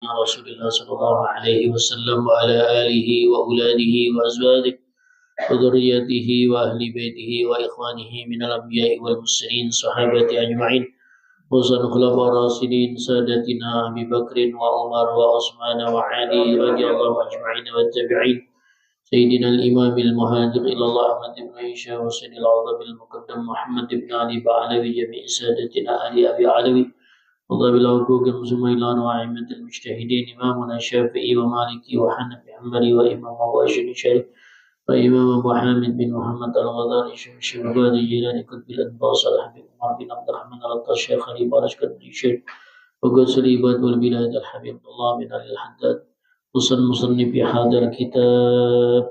رسول الله صلى الله عليه وسلم وعلى آله وأولاده وأزواجه وذريته وأهل بيته وإخوانه من الأنبياء والمرسلين صحابة أجمعين خصوصا الخلفاء الراشدين سادتنا أبي بكر وعمر وعثمان وعلي رضي الله أجمعين والتابعين سيدنا الإمام المهاجر إلى الله أحمد بن هشام وسيد العظم المقدم محمد بن علي بعلوي جميع سادتنا أهل أبي علوي وضرب الحقوق المزميلان وأئمة المجتهدين إمامنا الشافعي ومالكي وحنفي حنبلي وإمام أبو أشهر الشريف وإمام أبو حامد بن محمد الغزالي شمس بغداد الجيلاني كتب الأنباء صالح بن عمر بن عبد الرحمن الشيخ خليل بارشكت بن الشيخ وقدس العباد والبلاد الحبيب الله بن علي الحداد وصل مصنف في هذا الكتاب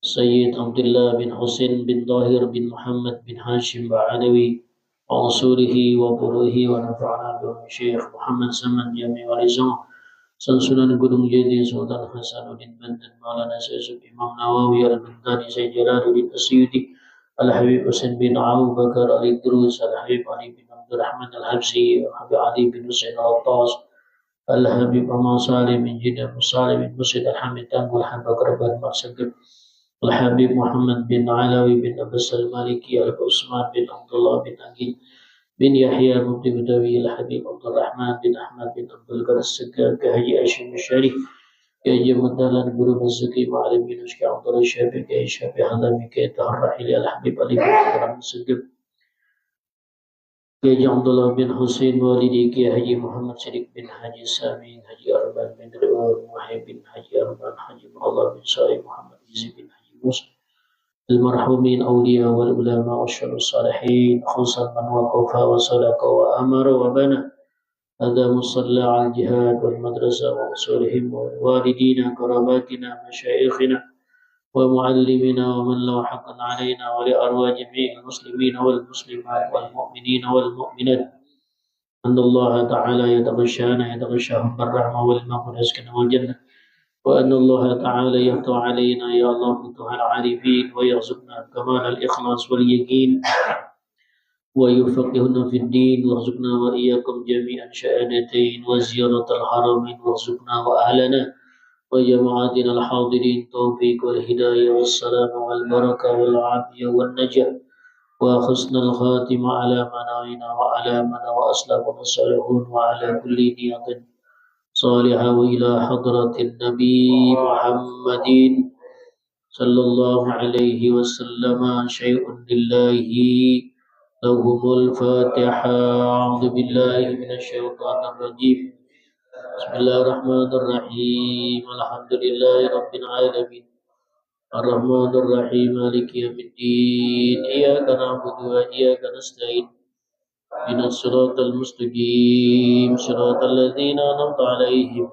سيد عبد الله بن حسين بن طاهر بن محمد بن هاشم بعلوي وأصوله وبروه ونفعنا به الشيخ محمد سمن جميع ولزم سلسلة قدوم جدي سلطان حسن الدين بندن مولانا سيد إمام نووي البغدادي سيد جلال الدين السيوطي الحبيب حسين بن أبو بكر علي الدروس الحبيب علي بن عبد الرحمن الحبسي الحبيب علي بن حسين العطاس الحبيب أما صالح بن جنة صالح بن مسعد الحميد تنقل حبك رب المرسل الحبيب محمد بن علوي بن أبس المالكي عثمان بن عبد الله بن أكيد بن يحيى مبدي بدوي الحبيب عبد الرحمن بن أحمد بن عبد القادر السكر كهجي أشم الشريف كهجي مدلل قلوب الزكي معلم بن أشكي عبد الله الشافعي كهجي شافعي حضامي كهجي الرحيل الحبيب علي بن عبد الرحمن السكر كهجي عبد الله بن حسين والدي كهجي محمد شريف بن حجي سامي حجي أربان بن رؤور محي بن حجي أربان حجي الله بن صالح محمد يزيد بن موسى المرحومين أولياء والعلماء والشر الصالحين خصوصا من وقف وصدق وأمر وبنى هذا مصلى على الجهاد والمدرسة وأصولهم ووالدينا قراباتنا مشايخنا ومعلمنا ومن له حق علينا ولأرواح جميع المسلمين والمسلمات والمؤمنين والمؤمنات أن الله تعالى يتغشانا يتغشاهم بالرحمة والمغفرة والجنة وأن الله تعالى يفتح علينا يا الله فتوح العارفين ويرزقنا كمال الإخلاص واليقين ويفقهنا في الدين وارزقنا وإياكم جميعا شهادتين وزيارة الحرمين وارزقنا وأهلنا وجماعتنا الحاضرين توفيق والهداية والسلام والبركة والعافية والنجاة وحسن الخاتمة على مناعنا وعلى من وأسلافنا الصالحون وعلى كل نية صالحة وإلى حضرة النبي محمد صلى الله عليه وسلم شيء لله لهم الفاتحة أعوذ بالله من الشيطان الرجيم بسم الله الرحمن الرحيم الحمد لله رب العالمين الرحمن الرحيم مالك يوم الدين إياك نعبد وإياك نستعين من الصراط المستقيم صراط الذين أنعمت عليهم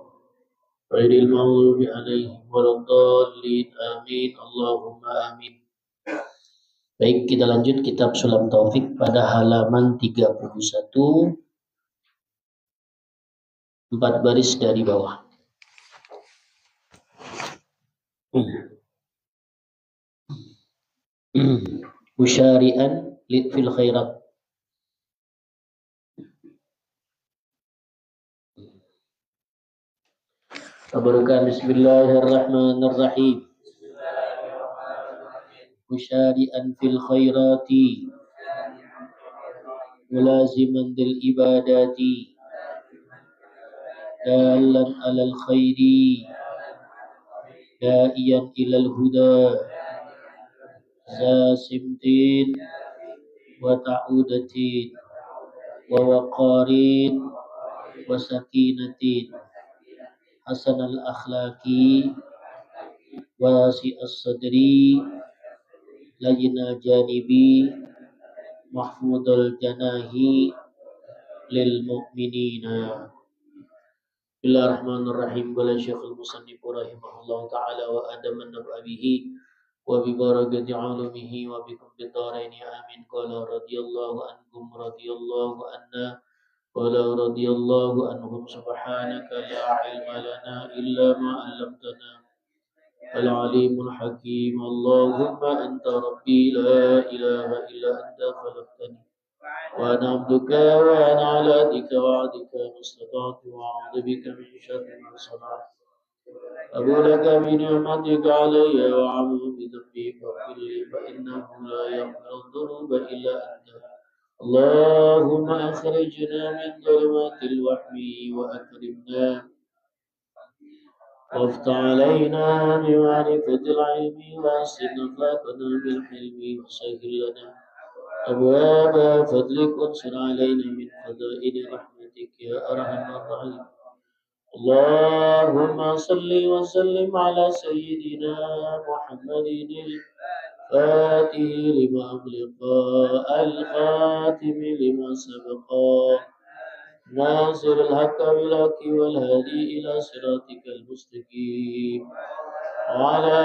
غير المغضوب عليهم ولا الضالين آمين اللهم آمين. Baik, kita lanjut kitab Sulam Taufik pada halaman 31, 4 baris dari bawah. Musyari'an fil khairat. Tabarukan bismillahirrahmanirrahim. Musyari'an fil khairati mulaziman lil ibadati dalan alal khairi da'iyan ilal huda zasimtin wa ta'udatin wa waqarin wa sakinatin hasan al akhlaqi wasi as-sadri lajna janibi mahmudul janahi lil mu'minina. Bismillahirrahmanirrahim. Qala Syekhul Musannif rahimahullah ta'ala wa adaman nabihi wa bi barakati alumihi wa bikum bidaraini amin. Qala radiyallahu ankum radiyallahu anna qala radiyallahu anhum subhanaka la ilma lana illa ma 'allamtana العليم الحكيم اللهم أنت ربي لا إله إلا أنت خلقتني وأنا عبدك وأنا على ديك وعدك ما استطعت وأعوذ بك من شر ما صنعت أبو لك بنعمتك علي وأعوذ بذنبي فاغفر لي فإنه لا يغفر الذنوب إلا أنت اللهم أخرجنا من ظلمات الوهم وأكرمنا وافتح علينا بمعرفة العلم وأحسن أخلاقنا بالحلم وسهل لنا أبواب فضلك وانصر علينا من خزائن رحمتك يا أرحم الراحمين اللهم صل وسلم على سيدنا محمد الفاتح لما أغلق الخاتم لما سبق ناصر الحق بالحق والهادي إلى صراطك المستقيم وعلى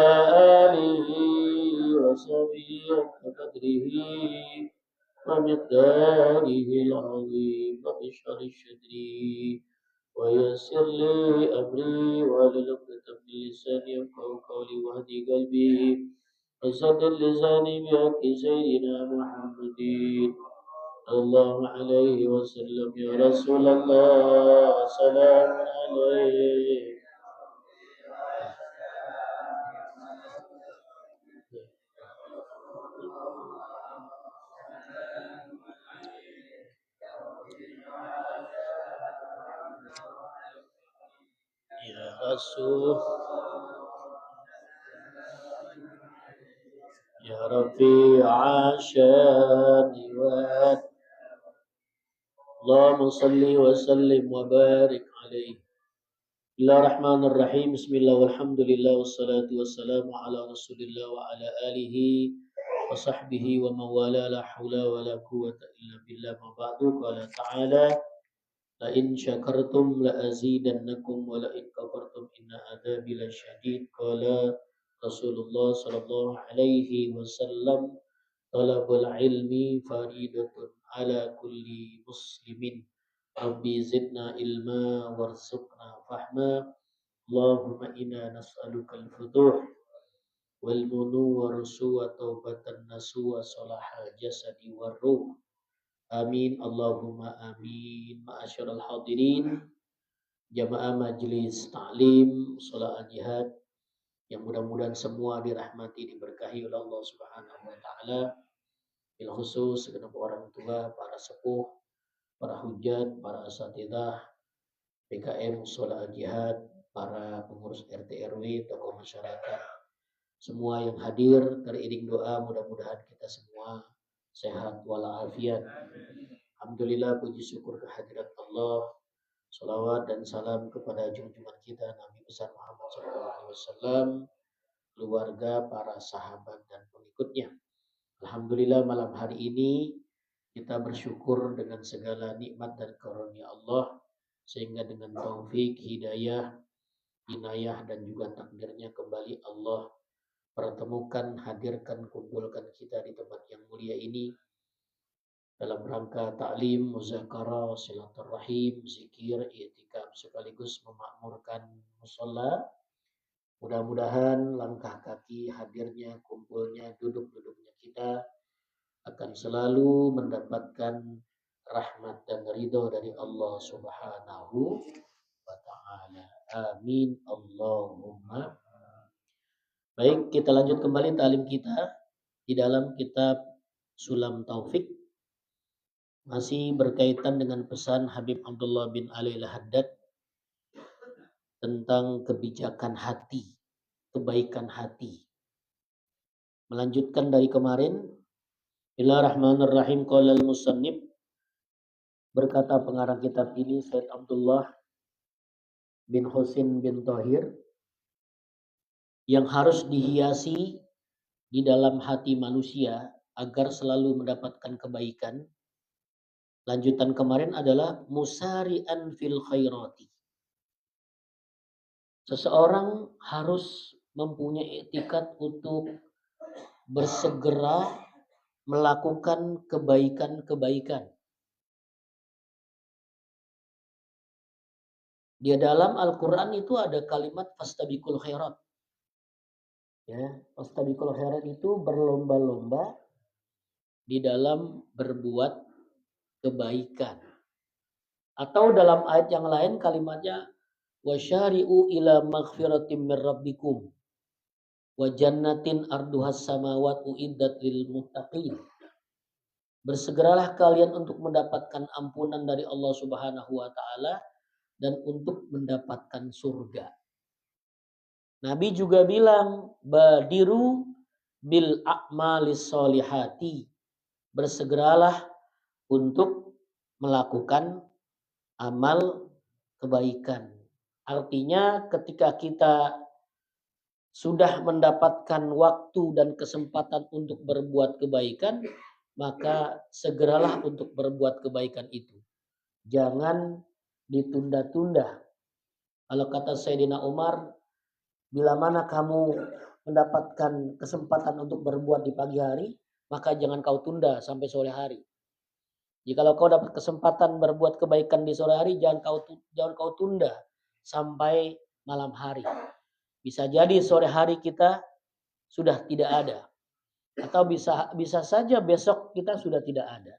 آله وصحبه وقدره ومقداره العظيم رب اشرح لي صدري ويسر لي أمري واحلل عقدة من لساني يفقهوا قولي واهدي قلبي وسدد لساني بحق سيدنا محمد الله عليه وسلم يا رسول الله سلام عليك يا رسول يا رفيع شاني اللهم صل وسلم وبارك عليه Bismillahirrahmanirrahim. Bismillah walhamdulillah wassalatu wassalamu ala Rasulillah wa ala alihi wa sahbihi wa mawala la haula wa la quwwata illa billah ma ba'du qala ta'ala la in syakartum la azidannakum wa la in kafartum inna adzabi lasyadid qala Rasulullah sallallahu alaihi wasallam talabul ilmi faridatun ala kulli muslimin Rabbi zidna ilma warzuqna fahma Allahumma inna nas'aluka al-futuh wal munu wa rusu wa taubatan nasu wa salahal jasadi wa ruh amin Allahumma amin ma'asyiral hadirin jamaah majlis ta'lim salat jihad yang mudah-mudahan semua dirahmati diberkahi oleh Allah Subhanahu wa taala bil khusus segenap orang tua para sepuh para hujat para asatidzah PKM Sholat Jihad, para pengurus RT RW, tokoh masyarakat, semua yang hadir teriring doa mudah-mudahan kita semua sehat walafiat. Alhamdulillah puji syukur kehadirat Allah. Salawat dan salam kepada junjungan kita Nabi besar Muhammad SAW, keluarga, para sahabat dan pengikutnya. Alhamdulillah malam hari ini kita bersyukur dengan segala nikmat dan karunia Allah sehingga dengan taufik, hidayah, inayah dan juga takdirnya kembali Allah pertemukan, hadirkan, kumpulkan kita di tempat yang mulia ini dalam rangka ta'lim, muzakarah, silaturahim, zikir, i'tikaf sekaligus memakmurkan musalla. Mudah-mudahan langkah kaki hadirnya, kumpulnya, duduk-duduknya kita akan selalu mendapatkan rahmat dan ridho dari Allah Subhanahu wa ta'ala. Amin Allahumma. Baik, kita lanjut kembali ta'lim kita di dalam kitab Sulam Taufik. Masih berkaitan dengan pesan Habib Abdullah bin Ali Al-Haddad tentang kebijakan hati, kebaikan hati. Melanjutkan dari kemarin, Bismillahirrahmanirrahim, qala al-musannif, berkata pengarang kitab ini Said Abdullah bin Husin bin Tahir, yang harus dihiasi di dalam hati manusia agar selalu mendapatkan kebaikan. Lanjutan kemarin adalah musari'an fil khairati. Seseorang harus mempunyai etikat untuk bersegera melakukan kebaikan-kebaikan. Di dalam Al-Quran itu ada kalimat fastabiqul khairat. Ya, fastabiqul khairat itu berlomba-lomba di dalam berbuat kebaikan. Atau dalam ayat yang lain kalimatnya wasyari'u ila maghfiratim mir rabbikum wa jannatin arduhas samawati uiddat lil muttaqin. Bersegeralah kalian untuk mendapatkan ampunan dari Allah Subhanahu wa taala dan untuk mendapatkan surga. Nabi juga bilang badiru bil a'malis solihati. Bersegeralah untuk melakukan amal kebaikan. Artinya ketika kita sudah mendapatkan waktu dan kesempatan untuk berbuat kebaikan, maka segeralah untuk berbuat kebaikan itu. Jangan ditunda-tunda. Kalau kata Sayyidina Umar, bila mana kamu mendapatkan kesempatan untuk berbuat di pagi hari, maka jangan kau tunda sampai sore hari. Jikalau kau dapat kesempatan berbuat kebaikan di sore hari, jangan kau tunda sampai malam hari. Bisa jadi sore hari kita sudah tidak ada, atau bisa saja besok kita sudah tidak ada.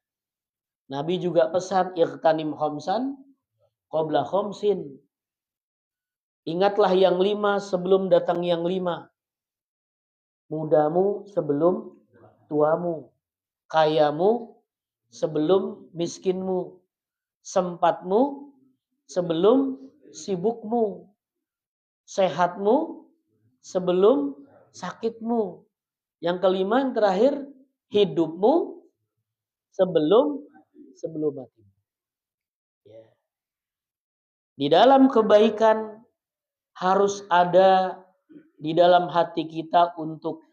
Nabi juga pesan ightanim khamsan qabla khamsin. Ingatlah yang 5 sebelum datang yang 5. Mudamu sebelum tuamu, kayamu sebelum miskinmu, sempatmu sebelum sibukmu, sehatmu sebelum sakitmu. Yang kelima yang terakhir, hidupmu sebelum matimu. Ya. Di dalam kebaikan harus ada di dalam hati kita untuk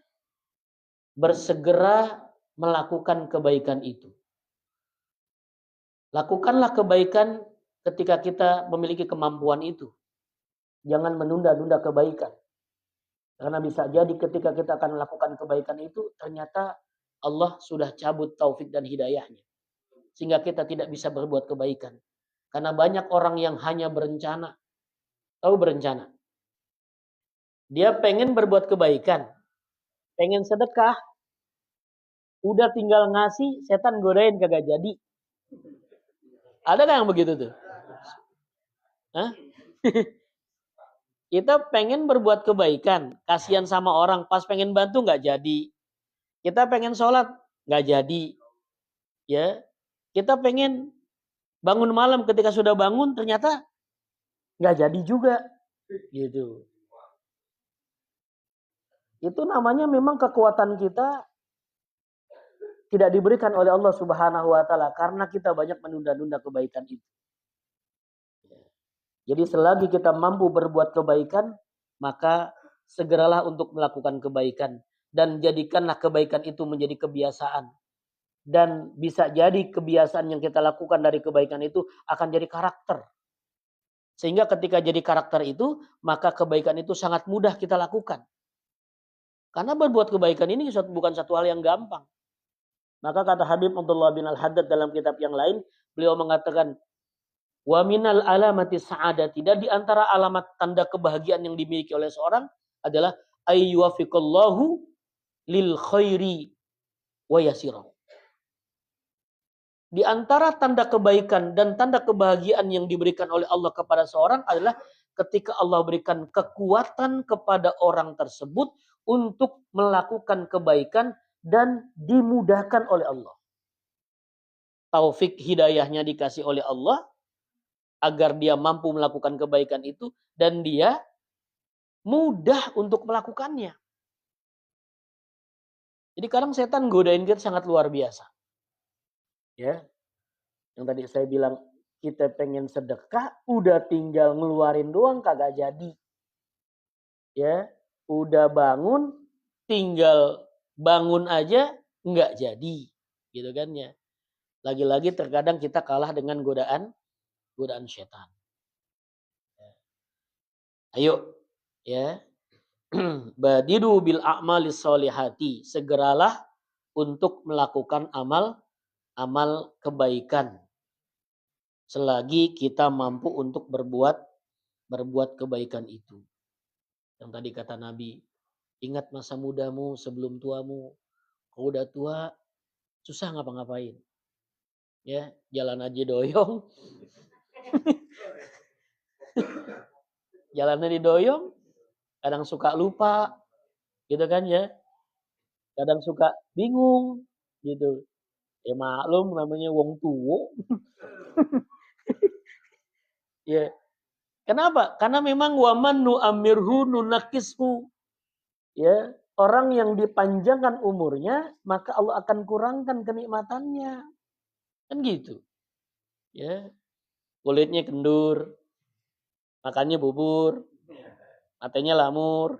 bersegera melakukan kebaikan itu. Lakukanlah kebaikan ketika kita memiliki kemampuan itu. Jangan menunda-nunda kebaikan. Karena bisa jadi ketika kita akan melakukan kebaikan itu, ternyata Allah sudah cabut taufik dan hidayahnya. Sehingga kita tidak bisa berbuat kebaikan. Karena banyak orang yang hanya berencana. Tahu berencana? Dia pengen berbuat kebaikan. Pengen sedekah. Udah tinggal ngasih, setan godain kagak jadi. Ada kan yang begitu tuh? Hah? Kita pengen berbuat kebaikan, kasihan sama orang, pas pengen bantu nggak jadi. Kita pengen sholat nggak jadi, ya. Kita pengen bangun malam, ketika sudah bangun ternyata nggak jadi juga, gitu. Itu namanya memang kekuatan kita tidak diberikan oleh Allah Subhanahu wa taala karena kita banyak menunda-nunda kebaikan itu. Jadi selagi kita mampu berbuat kebaikan, maka segeralah untuk melakukan kebaikan. Dan jadikanlah kebaikan itu menjadi kebiasaan. Dan bisa jadi kebiasaan yang kita lakukan dari kebaikan itu akan jadi karakter. Sehingga ketika jadi karakter itu, maka kebaikan itu sangat mudah kita lakukan. Karena berbuat kebaikan ini bukan satu hal yang gampang. Maka kata Habib Abdullah bin Al-Haddad dalam kitab yang lain, beliau mengatakan, wa minal alamati sa'adati, dan di antara alamat tanda kebahagiaan yang dimiliki oleh seorang adalah ayyuwafiqallahu lil khairi wa yasirah. Di antara tanda kebaikan dan tanda kebahagiaan yang diberikan oleh Allah kepada seorang adalah ketika Allah berikan kekuatan kepada orang tersebut untuk melakukan kebaikan dan dimudahkan oleh Allah. Taufik hidayahnya dikasih oleh Allah agar dia mampu melakukan kebaikan itu dan dia mudah untuk melakukannya. Jadi kadang setan godain kita sangat luar biasa. Ya. Yang tadi saya bilang kita pengen sedekah, udah tinggal ngeluarin doang kagak jadi. Ya, udah bangun tinggal bangun aja nggak jadi. Gitu kan ya. Lagi-lagi terkadang kita kalah dengan godaan setan. Ayo, ya. Badiru bil a'malis solihati. Segeralah untuk melakukan amal kebaikan. Selagi kita mampu untuk berbuat kebaikan itu. Yang tadi kata Nabi, ingat masa mudamu sebelum tuamu. Kalau udah tua, susah ngapa-ngapain. Ya, jalan aja doyong. Jalannya didoyong, kadang suka lupa, gitu kan ya. Kadang suka bingung, gitu. Ya maklum namanya wong tuwo. Ya, kenapa? Karena memang waman nu'amirhu nunakishu. Ya, orang yang dipanjangkan umurnya, maka Allah akan kurangkan kenikmatannya. Kan gitu. Ya, kulitnya kendur, makannya bubur, matanya lamur,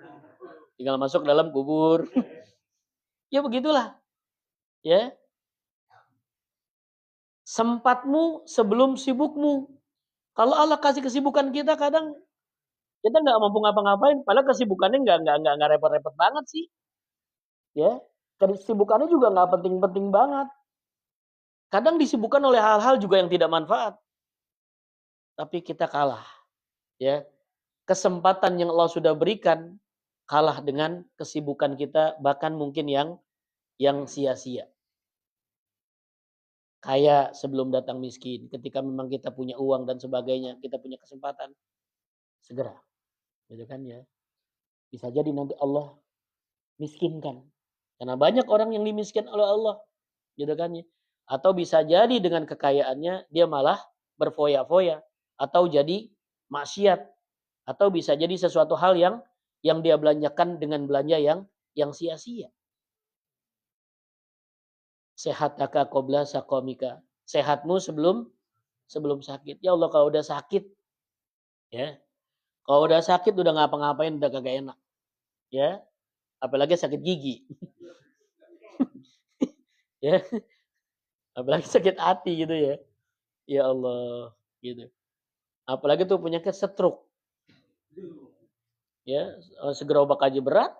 tinggal masuk dalam kubur. Ya begitulah. Ya, sempatmu sebelum sibukmu. Kalau Allah kasih kesibukan kita, kadang kita nggak mampu ngapa-ngapain, padahal kesibukannya nggak repot-repot banget sih. Ya, kesibukannya juga nggak penting-penting banget. Kadang disibukkan oleh hal-hal juga yang tidak manfaat, tapi kita kalah. Ya, kesempatan yang Allah sudah berikan kalah dengan kesibukan kita, bahkan mungkin yang sia-sia. Kayak sebelum datang miskin, ketika memang kita punya uang dan sebagainya, kita punya kesempatan, segera, gitu kan ya. Bisa jadi nanti Allah miskinkan. Karena banyak orang yang dimiskin oleh Allah, gitu kan ya. Atau bisa jadi dengan kekayaannya dia malah berfoya-foya atau jadi maksiat, atau bisa jadi sesuatu hal yang dia belanjakan dengan belanja yang sia-sia. Sehataka qabla saqamika. Sehatmu sebelum sakit. Ya Allah, kalau udah sakit, ya. Kalau udah sakit udah ngapa-ngapain udah kagak enak, ya. Apalagi sakit gigi. Ya, apalagi sakit hati gitu ya. Ya Allah, gitu. Apalagi tuh punya stroke. Ya, segerobak aja berat.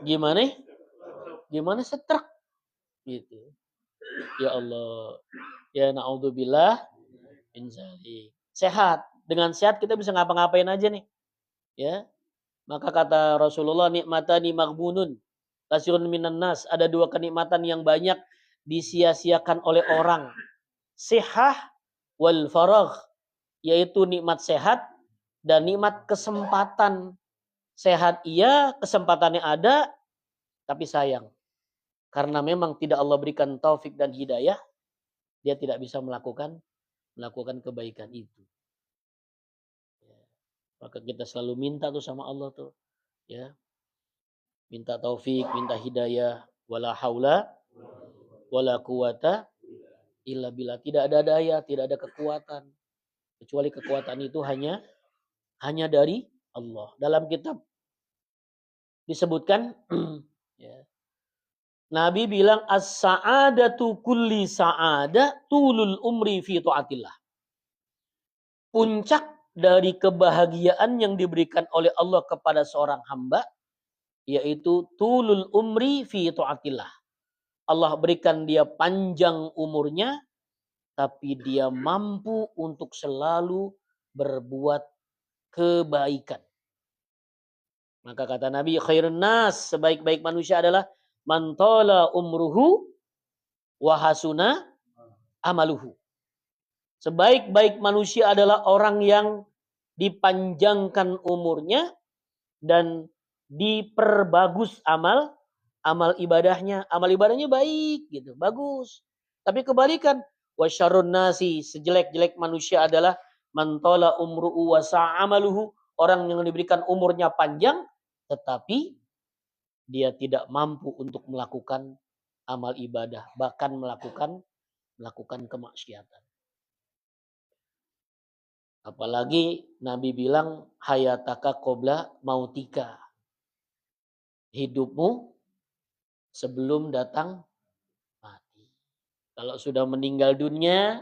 Gimana? Gimana stroke gitu. Ya Allah. Ya naudzubillah min dzalik. Sehat. Dengan sehat kita bisa ngapa-ngapain aja nih. Ya. Maka kata Rasulullah, nikmatani maghbunun kasirun minan nas. Ada dua kenikmatan yang banyak disia-siakan oleh orang. Sihah wal faragh, yaitu nikmat sehat dan nikmat kesempatan. Sehat iya, kesempatannya ada, tapi sayang. Karena memang tidak Allah berikan taufik dan hidayah, dia tidak bisa melakukan kebaikan itu. Ya. Maka kita selalu minta tuh sama Allah tuh, ya. Minta taufik, minta hidayah, wala haula wala quwata illa billah. Tidak ada daya, tidak ada kekuatan. Kecuali kekuatan itu hanya dari Allah. Dalam kitab disebutkan ya, Nabi bilang as-sa'adatu kulli sa'ada tulul umri fi taatillah. Puncak dari kebahagiaan yang diberikan oleh Allah kepada seorang hamba yaitu tulul umri fi taatillah. Allah berikan dia panjang umurnya tapi dia mampu untuk selalu berbuat kebaikan. Maka kata Nabi, khairun nas, sebaik-baik manusia adalah man tala umruhu wa hasuna amaluhu. Sebaik-baik manusia adalah orang yang dipanjangkan umurnya dan diperbagus amal ibadahnya. Amal ibadahnya baik gitu, bagus. Tapi kebalikan, wasyarrun nasi, sejelek-jelek manusia adalah man tala umruhu wa sa'amaluhu, orang yang diberikan umurnya panjang tetapi dia tidak mampu untuk melakukan amal ibadah, bahkan melakukan kemaksiatan. Apalagi Nabi bilang hayataka qabla mautika. Hidupmu sebelum datang mati. Kalau sudah meninggal dunia,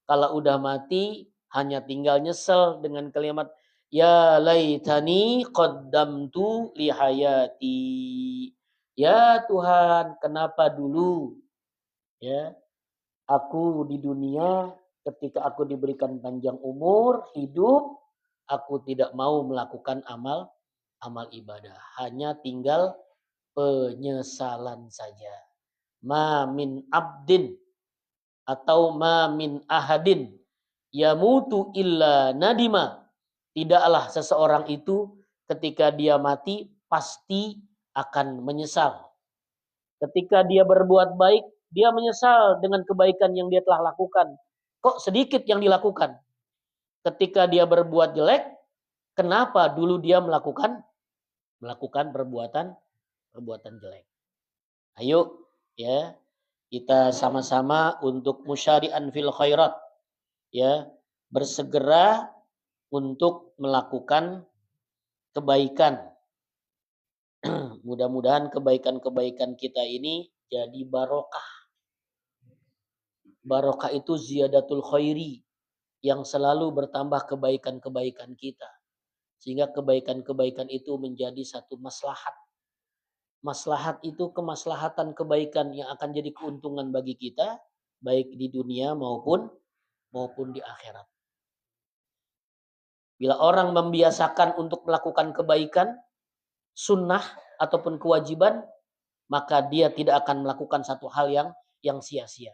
kalau udah mati hanya tinggal nyesel dengan kalimat ya laitani qaddamtu li hayati. Ya Tuhan, kenapa dulu ya aku di dunia ketika aku diberikan panjang umur, hidup, aku tidak mau melakukan amal ibadah. Hanya tinggal penyesalan saja. ma min abdin atau ma min ahadin yamutu illa nadima. Tidaklah seseorang itu ketika dia mati pasti akan menyesal. Ketika dia berbuat baik, dia menyesal dengan kebaikan yang dia telah lakukan. Kok sedikit yang dilakukan? Ketika dia berbuat jelek, kenapa dulu dia melakukan perbuatan jelek? Ayo ya, kita sama-sama untuk musyari'an fil khairat, ya, bersegera untuk melakukan kebaikan. Mudah-mudahan kebaikan-kebaikan kita ini jadi barokah. Barokah itu ziyadatul khairi, yang selalu bertambah kebaikan-kebaikan kita. Sehingga kebaikan-kebaikan itu menjadi satu maslahat. Maslahat itu kemaslahatan kebaikan yang akan jadi keuntungan bagi kita, baik di dunia maupun di akhirat. Bila orang membiasakan untuk melakukan kebaikan, sunnah ataupun kewajiban, maka dia tidak akan melakukan satu hal yang sia-sia.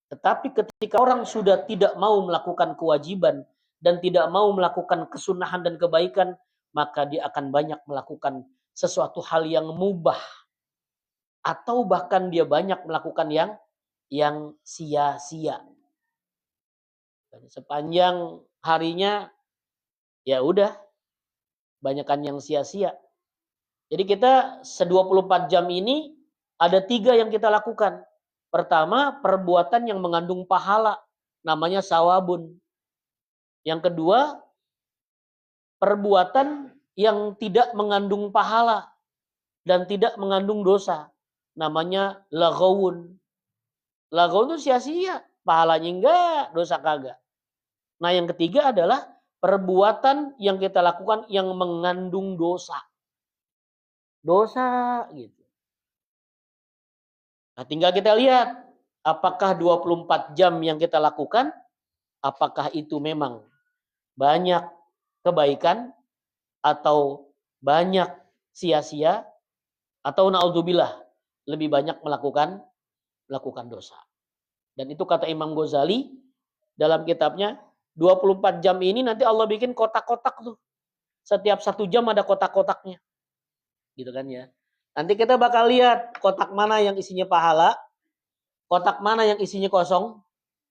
Tetapi ketika orang sudah tidak mau melakukan kewajiban dan tidak mau melakukan kesunahan dan kebaikan, maka dia akan banyak melakukan sesuatu hal yang mubah, atau bahkan dia banyak melakukan yang sia-sia. Sepanjang harinya ya udah banyakan yang sia-sia. Jadi kita 24 jam ini ada 3 yang kita lakukan. Pertama, perbuatan yang mengandung pahala, namanya sawabun. Yang kedua, perbuatan yang tidak mengandung pahala dan tidak mengandung dosa, namanya laghawun. Laghawun itu sia-sia, pahalanya enggak, dosa kagak. Nah, yang ketiga adalah perbuatan yang kita lakukan yang mengandung dosa. Dosa gitu. Nah, tinggal kita lihat apakah 24 jam yang kita lakukan, apakah itu memang banyak kebaikan atau banyak sia-sia, atau naudzubillah lebih banyak melakukan dosa. Dan itu kata Imam Ghazali dalam kitabnya, 24 jam ini nanti Allah bikin kotak-kotak tuh. Setiap 1 jam ada kotak-kotaknya. Gitu kan ya. Nanti kita bakal lihat kotak mana yang isinya pahala, kotak mana yang isinya kosong,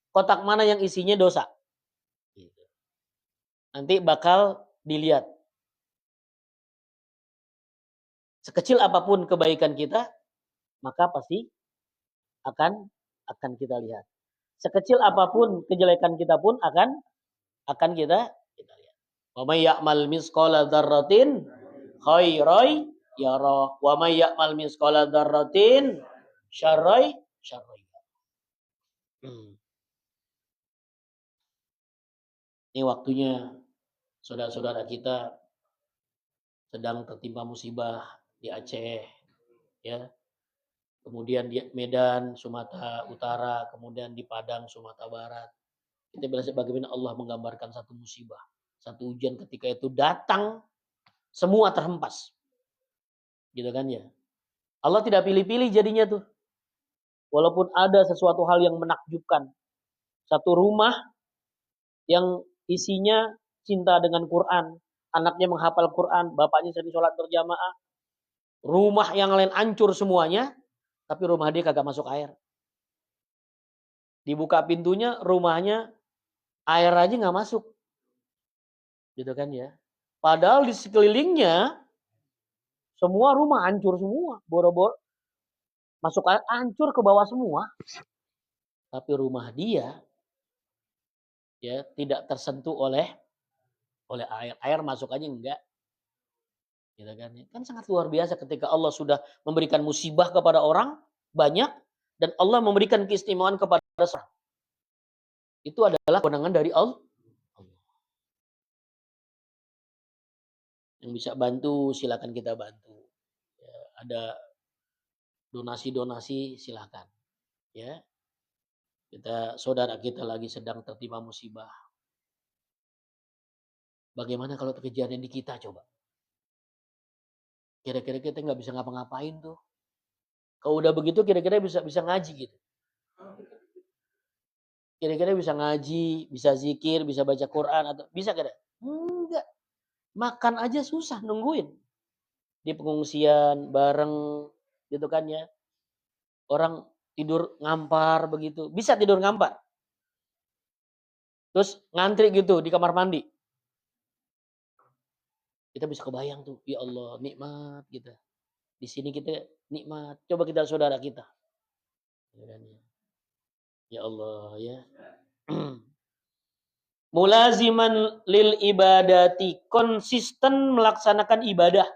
kotak mana yang isinya dosa. Gitu. Nanti bakal dilihat. Sekecil apapun kebaikan kita, maka pasti akan kita lihat. Sekecil apapun kejelekan kita pun akan kita lihat. Wa may ya'mal misqala dzarratin khairan yarah wa may ya'mal misqala dzarratin syarran yarah. Ini waktunya saudara-saudara kita sedang tertimpa musibah di Aceh, ya. Kemudian di Medan, Sumatera Utara, kemudian di Padang, Sumatera Barat. Kita bilang bagaimana Allah menggambarkan satu musibah, satu ujian ketika itu datang, semua terhempas. Gitu kan ya. Allah tidak pilih-pilih jadinya tuh. Walaupun ada sesuatu hal yang menakjubkan. Satu rumah yang isinya cinta dengan Quran, anaknya menghafal Quran, bapaknya sering sholat berjamaah. Rumah yang lain hancur semuanya, tapi rumah dia kagak masuk air. Dibuka pintunya, rumahnya air aja nggak masuk. Gitu kan ya. Padahal di sekelilingnya semua rumah hancur semua, boro-boro masuk air hancur ke bawah semua. Tapi rumah dia ya tidak tersentuh oleh air. Air masuk aja enggak. Gitu kan ya. Kan sangat luar biasa ketika Allah sudah memberikan musibah kepada orang banyak dan Allah memberikan keistimewaan kepada seorang. Itu adalah kewenangan dari Allah. Yang bisa bantu silakan kita bantu. Ya, ada donasi-donasi silakan. Ya. Saudara kita lagi sedang tertimpa musibah. Bagaimana kalau kejadian di kita coba? Kira-kira kita nggak bisa ngapa-ngapain tuh. Kalau udah begitu kira-kira bisa ngaji gitu. Kira-kira bisa ngaji, bisa zikir, bisa baca Quran atau bisa kira? Enggak. Makan aja susah nungguin. Di pengungsian bareng gitu kan ya. Orang tidur ngampar begitu. Bisa tidur ngampar. Terus ngantri gitu di kamar mandi. Kita bisa kebayang tuh, ya Allah, nikmat kita. Di sini kita nikmat. Coba kita saudara kita. Ya Allah ya. Mulaziman lil ibadati, konsisten melaksanakan ibadah.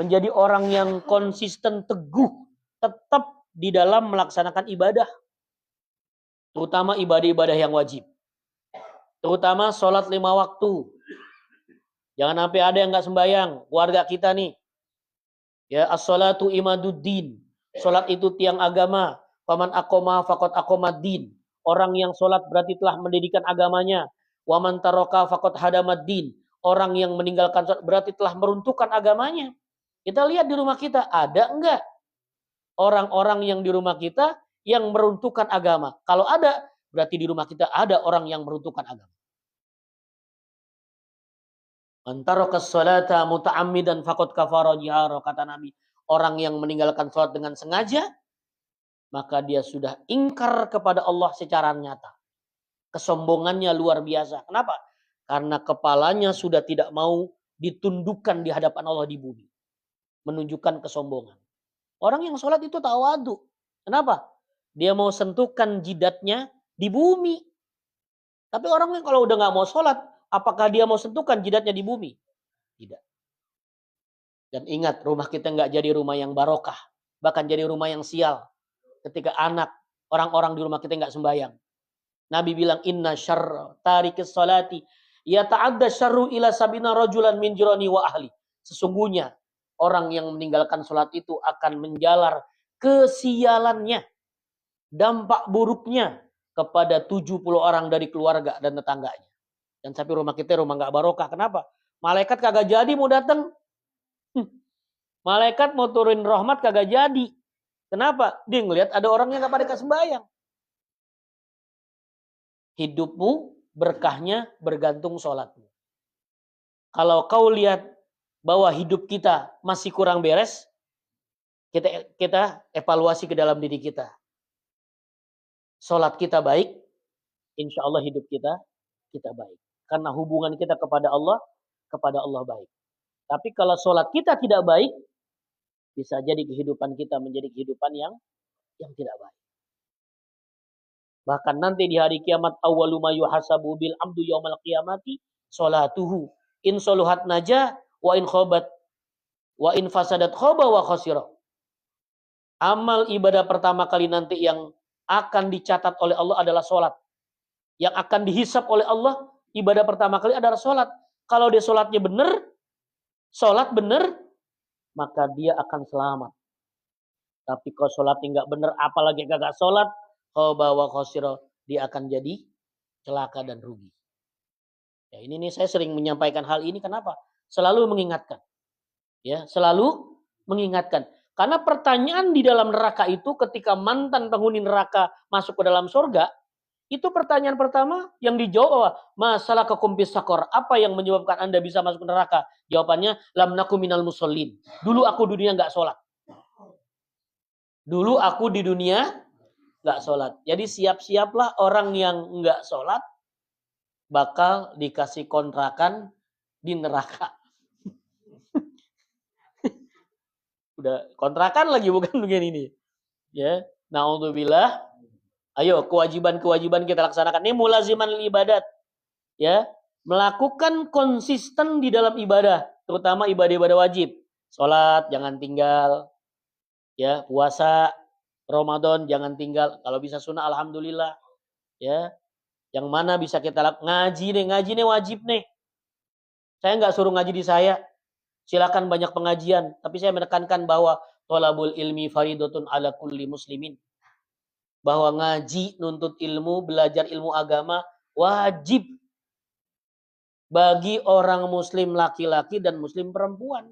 Menjadi orang yang konsisten teguh, tetap di dalam melaksanakan ibadah. Terutama ibadah-ibadah yang wajib. Terutama sholat 5 waktu. Jangan sampai ada yang nggak sembahyang. Keluarga kita nih. Ya, as-sholatu imaduddin. Sholat itu tiang agama. Faman aqoma faqad aqomad-din. Orang yang sholat berarti telah mendirikan agamanya. Waman taroka faqad hadamad-din. Orang yang meninggalkan sholat berarti telah meruntuhkan agamanya. Kita lihat di rumah kita, ada enggak orang-orang yang di rumah kita yang meruntuhkan agama? Kalau ada, berarti di rumah kita ada orang yang meruntuhkan agama. Antarokas sholata muta'ammidan faqad kafara jihara, kata Nabi. Orang yang meninggalkan sholat dengan sengaja, maka dia sudah ingkar kepada Allah secara nyata. Kesombongannya luar biasa. Kenapa? Karena kepalanya sudah tidak mau ditundukkan di hadapan Allah di bumi. Menunjukkan kesombongan. Orang yang sholat itu tawadu. Kenapa? Dia mau sentuhkan jidatnya di bumi. Tapi orang yang kalau udah nggak mau sholat, apakah dia mau sentuhkan jidatnya di bumi? Tidak. Dan ingat, rumah kita nggak jadi rumah yang barokah. Bahkan jadi rumah yang sial. Ketika anak, orang-orang di rumah kita nggak sembahyang. Nabi bilang, inna syarra tarikis sholati yata'adda syarru ila sabina rajulan min jirani wa ahli. Sesungguhnya, orang yang meninggalkan sholat itu akan menjalar kesialannya, dampak buruknya kepada 70 orang dari keluarga dan tetangganya. Dan sampai rumah kita rumah nggak barokah. Kenapa? Malaikat kagak jadi mau datang. Malaikat mau turunin rahmat kagak jadi. Kenapa? Dia ngelihat ada orang yang nggak pada sembahyang. Hidupmu berkahnya bergantung sholatmu. Kalau kau lihat bahwa hidup kita masih kurang beres, kita evaluasi ke dalam diri kita. Sholat kita baik, insya Allah hidup kita baik. Karena hubungan kita kepada Allah baik. Tapi kalau sholat kita tidak baik, bisa jadi kehidupan kita menjadi kehidupan yang tidak baik. Bahkan nanti di hari kiamat, awwalu ma yuhasabu bil abdu yaumal qiyamati sholatuhu. In soluhat naja wa in khobat wa in fasadat khoba wa khosira. Amal ibadah pertama kali nanti yang akan dicatat oleh Allah adalah sholat. Yang akan dihisap oleh Allah, ibadah pertama kali adalah sholat. Kalau dia sholatnya benar, sholat benar, maka dia akan selamat. Tapi kalau sholatnya nggak benar, apalagi gak sholat, khoba wa khosira, dia akan jadi celaka dan rugi. Ya, ini nih saya sering menyampaikan hal ini, kenapa? Selalu mengingatkan. Ya, selalu mengingatkan. Karena pertanyaan di dalam neraka itu ketika mantan penghuni neraka masuk ke dalam surga, itu pertanyaan pertama yang dijawab, masalah kekumpis sakor. Apa yang menyebabkan Anda bisa masuk ke neraka? Jawabannya, lam naku minal musallin. Dulu aku di dunia nggak sholat. Dulu aku di dunia nggak sholat. Jadi siap-siaplah orang yang nggak sholat bakal dikasih kontrakan di neraka. Udah kontrakan lagi bukan begini ini. Ya, naudzubillah. Ayo kewajiban-kewajiban kita laksanakan. Ini mulaziman ibadat. Ya, melakukan konsisten di dalam ibadah, terutama ibadah-ibadah wajib. Salat jangan tinggal. Ya, puasa Ramadan jangan tinggal. Kalau bisa sunnah alhamdulillah. Ya. Yang mana bisa kita lakukan? Ngaji nih wajib nih. Saya nggak suruh ngaji di saya. Silakan banyak pengajian, tapi saya menekankan bahwa thalabul ilmi faridatun ala kulli muslimin. Bahwa ngaji, nuntut ilmu, belajar ilmu agama wajib bagi orang muslim laki-laki dan muslim perempuan.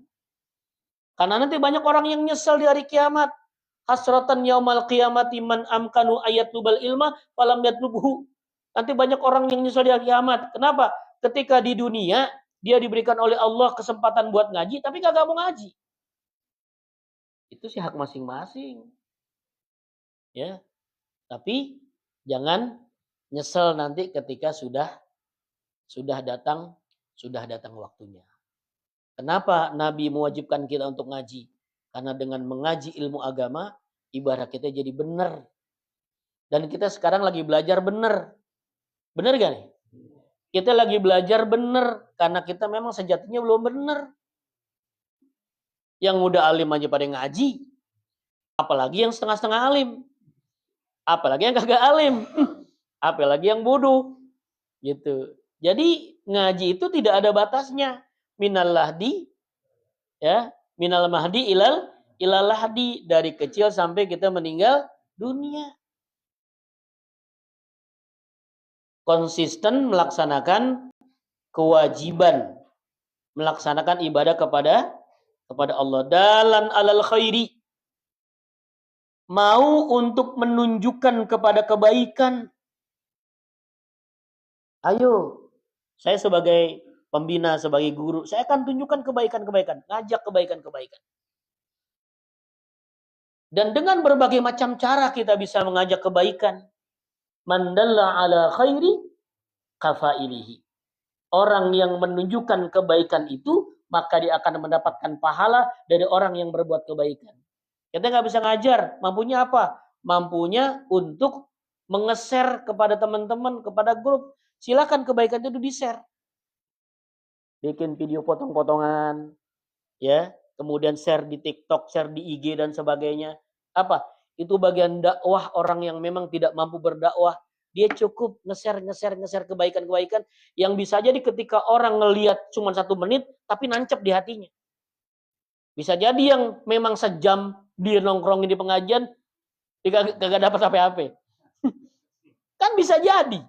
Karena nanti banyak orang yang nyesel di hari kiamat. Hasratan yaumal qiyamati man amkanu ayatlubal ilma falam yatlubhu. Nanti banyak orang yang nyesal di hari kiamat. Kenapa? Ketika di dunia dia diberikan oleh Allah kesempatan buat ngaji tapi kagak mau ngaji. Itu sih hak masing-masing. Ya. Tapi jangan nyesel nanti ketika sudah datang waktunya. Kenapa Nabi mewajibkan kita untuk ngaji? Karena dengan mengaji ilmu agama, ibadah kita jadi benar. Dan kita sekarang lagi belajar benar. Benar gak nih? Kita lagi belajar benar. Karena kita memang sejatinya belum benar. Yang udah alim aja pada ngaji. Apalagi yang setengah-setengah alim. Apalagi yang kagak alim. Apalagi yang bodoh. Gitu. Jadi ngaji itu tidak ada batasnya. Minal lahdi, ya, minal mahdi ilal lahdi, dari kecil sampai kita meninggal dunia. Konsisten melaksanakan kewajiban, melaksanakan ibadah kepada Allah. Dalan alal khairi, mau untuk menunjukkan kepada kebaikan. Ayo, saya sebagai pembina, sebagai guru, saya akan tunjukkan kebaikan-kebaikan, ngajak kebaikan-kebaikan. Dan dengan berbagai macam cara kita bisa mengajak kebaikan. Man dalla ala khairi kafailihi. Orang yang menunjukkan kebaikan itu, maka dia akan mendapatkan pahala dari orang yang berbuat kebaikan. Kita nggak bisa ngajar, mampunya apa? Mampunya untuk menge-share kepada teman-teman, kepada grup. Silakan kebaikan itu di-share. Bikin video potong-potongan, ya, kemudian share di TikTok, share di IG dan sebagainya. Apa? Itu bagian dakwah orang yang memang tidak mampu berdakwah. Dia cukup nge-share kebaikan-kebaikan yang bisa jadi ketika orang ngelihat cuma 1 menit, tapi nancep di hatinya. Bisa jadi yang memang sejam dia nongkrongin di pengajian, dia kagak dapat apa-apa. Kan bisa jadi.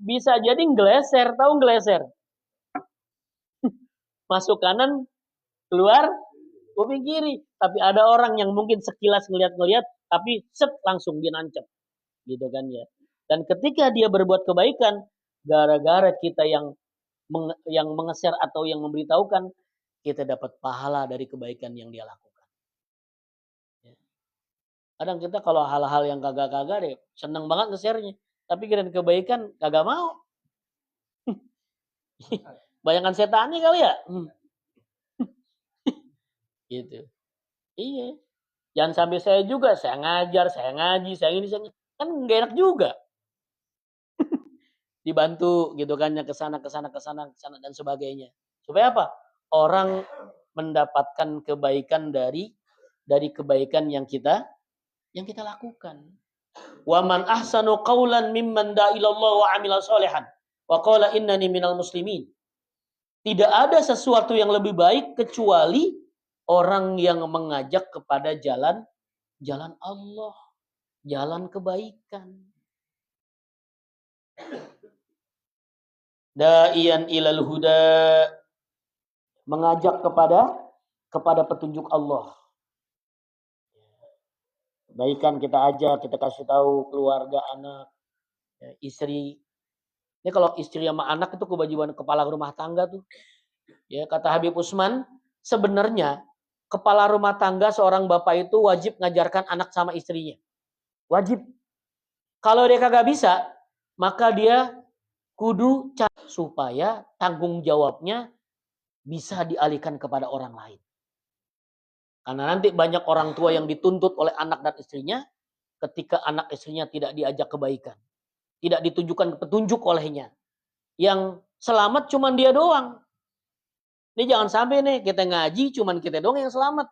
Bisa jadi ngeleser, tahu ngeleser? Masuk kanan, keluar kuping kiri. Tapi ada orang yang mungkin sekilas ngeliat-ngeliat, tapi set langsung dia nancep. Gitu kan ya. Dan ketika dia berbuat kebaikan, gara-gara kita yang menge-share atau yang memberitahukan, kita dapat pahala dari kebaikan yang dia lakukan. Ya. Kadang kita kalau hal-hal yang kagak-kagak deh, seneng banget nge-share-nya. Tapi kira kebaikan kagak mau. Bayangan setannya kali ya. Gitu. Iya. Jangan sampai saya juga, saya ngajar, saya ngaji, saya ini, saya kan nggak enak juga. Dibantu gitu kan ya, kesana dan sebagainya. Supaya apa? Orang mendapatkan kebaikan dari kebaikan yang kita lakukan. Wa man ahsanu qaulan mimman da'a ilallah wa 'amila sholihan wa qala innani minal muslimin. Tidak ada sesuatu yang lebih baik kecuali orang yang mengajak kepada jalan Allah, jalan kebaikan. Da'iyan ilal huda, mengajak kepada petunjuk Allah. Kebaikan kita ajak, kita kasih tahu keluarga, anak, istri. Ini kalau istri sama anak itu kewajiban kepala rumah tangga tuh. Ya, kata Habib Usman, sebenarnya kepala rumah tangga seorang bapak itu wajib ngajarkan anak sama istrinya. Wajib. Kalau dia kagak bisa, maka dia kudu supaya tanggung jawabnya bisa dialihkan kepada orang lain. Karena nanti banyak orang tua yang dituntut oleh anak dan istrinya ketika anak istrinya tidak diajak kebaikan. Tidak ditunjukkan petunjuk olehnya. Yang selamat cuma dia doang. Ini jangan sampai nih kita ngaji cuman kita doang yang selamat.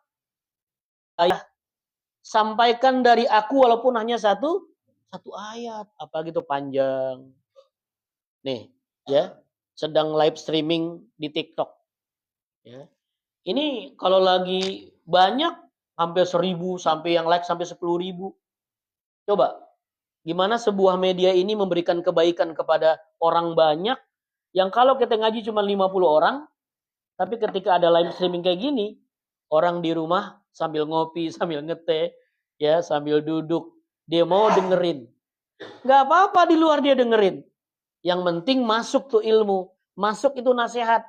Ayah, sampaikan dari aku walaupun hanya satu ayat. Apa gitu panjang. Nih, ya, sedang live streaming di TikTok. Ya. Ini kalau lagi banyak hampir 1.000 sampai yang like sampai 10.000. Coba, gimana sebuah media ini memberikan kebaikan kepada orang banyak yang kalau kita ngaji cuma 50 orang, tapi ketika ada live streaming kayak gini, orang di rumah sambil ngopi, sambil ngeteh, ya sambil duduk. Dia mau dengerin. Nggak apa-apa di luar dia dengerin. Yang penting masuk tuh ilmu. Masuk itu nasihat.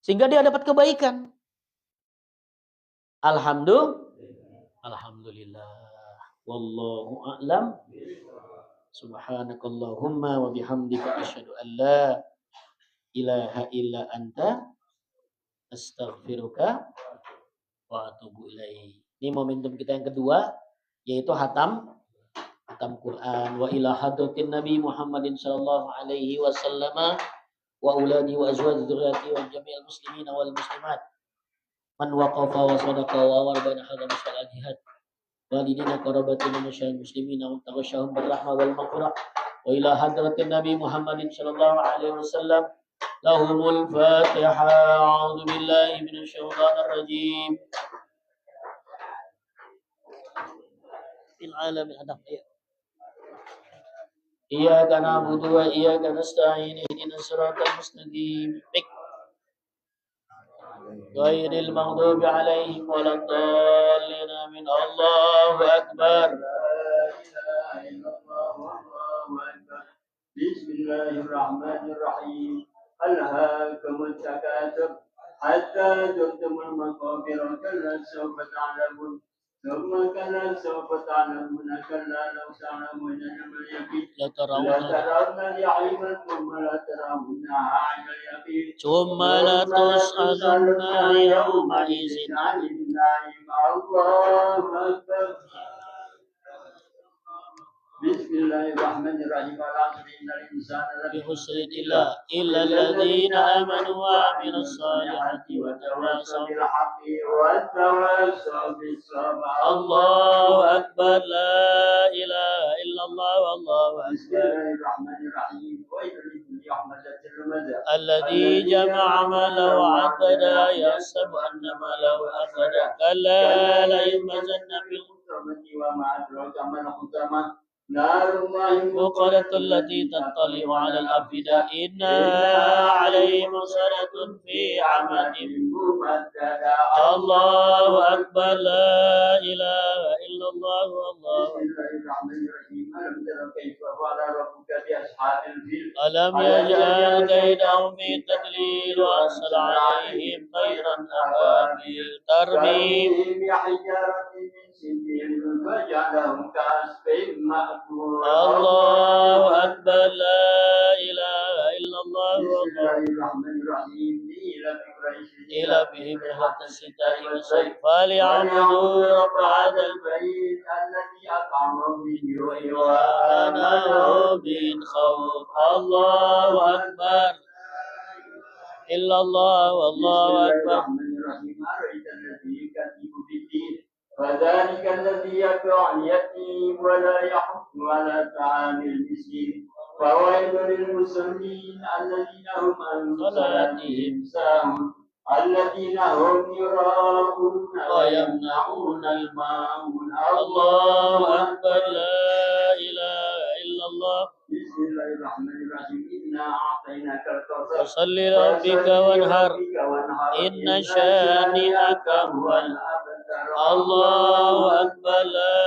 Sehingga dia dapat kebaikan. Alhamdulillah. Wallahu a'lam. Subhanakallahumma wa bihamdika asyhadu an la ilaha illa anta astaghfiruka wa atubu ilaih. Ini momentum kita yang kedua, yaitu hatam Quran. Wa ila hadratin Nabi Muhammadin sallallahu alaihi wasallam wa auladi wa azwaji dzurriyyati wa jami'il muslimina wal muslimat. Man waqafa wa sadaqa wa warbana hadha misal jihad. Walidina qarabatina masyayikh muslimina wa taghashahum birrahmah wal maghfirah. Wa ila hadratin Nabi Muhammadin sallallahu alaihi wasallam lahumul Fatihah. A'udzu billahi minasyaitonir rajim. Fil alamin hadaq. Iyyaka na'budu wa iyyaka nasta'in. Ihdinas siratal mustaqim. Ghairil maghdubi 'alaihim waladdallin. Amin. Allahu akbar. Bismillahirrahmanirrahim. Alhaakumut takatsur hatta zurtumul maqabir kalla sawfa ta'lamun. ثم كلا سوف تعلمون كلا لو تعلمون علم اليقين لترون الجحيم ثم لترونها عين اليقين ثم لتسألن يومئذ عن النعيم. الله أكبر. Bismillahirrahmanirrahim. Innal insana lafi khusr illa alladziina aamanu wa 'amilus shalihati wa tawassaw bil haqqi wa tawassaw bis sabr. Allahu akbar. La ilaha illallah wallahu akbar. Bismillahirrahmanirrahim. Wa kulli rahmatin lumada alladzi jama'a malan wa 'addada yahsabu anna malahu akhada kalla la yumazanna bil hutmati wa ma adraka ma al-hutmah. نار الله الموقدة التي تطلع على الأفئدة إنها عليهم مرسلة في عمد ممددة. الله أكبر. لا إله إلا الله والله. بسم الله الرحمن الرحيم. ألم تر كيف فعل ربك بأصحاب الفيل ألم يجعل كيدهم في تضليل وأرسل عليهم طيرا أبابيل ترميهم بحجارة من سجيل فجعلهم كعصف مأكول. الله أكبر. لا إله إلا الله. بسم الله الرحمن الرحيم. إلى بهم رحلة الشتاء والصيف فليعبدوا رب هذا البيت الذي أطعمهم من جوع وآمنهم من خوف. الله أكبر. إلا الله والله أكبر. فذلك الذي يدعو اليتيم ولا يحض على طعام المسكين فويل للمصلين الذين هم عن صلاتهم ساهون الذين هم يراءون ويمنعون الماعون. الله أكبر. لا إله إلا الله. بسم الله الرحمن الرحيم. إنا أعطيناك الكوثر فصل لربك وانحر إن شانئك هو الأبتر. الله أكبر. لا